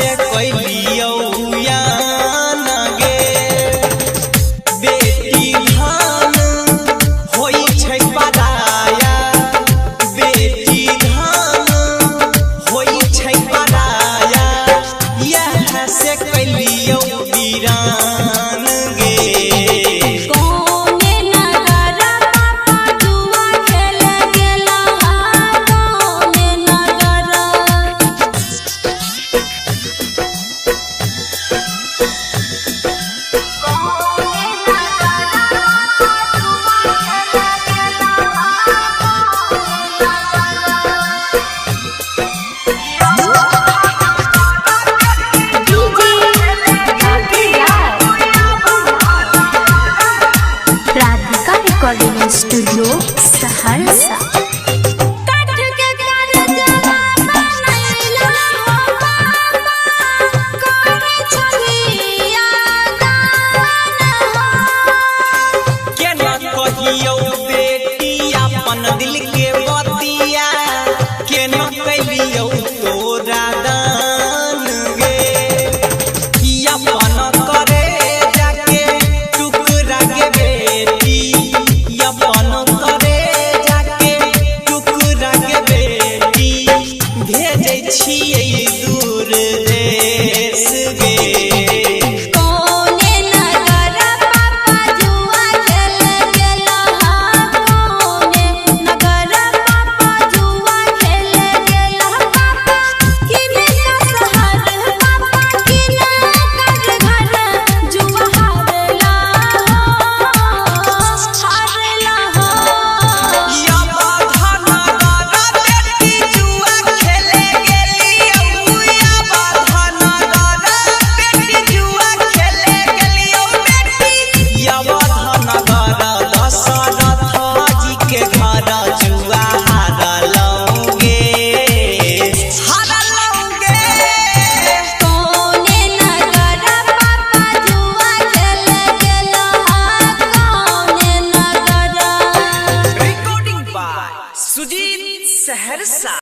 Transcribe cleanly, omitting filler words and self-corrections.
से कैलियो यान गे बेटी धान होई छै पराया बेटी धान होई छै पराया यह से कैलियो वीरान गे स्टूडियो सहरसा बेटी अपन दिल के बतिया केना कैलियो तोरा दान गे अपन करे जाके टुकड़ा के बेटी अपन करे जाके टुकड़ा के बेटी भेजै छियै दूर देश गे सुजीत सहरसा।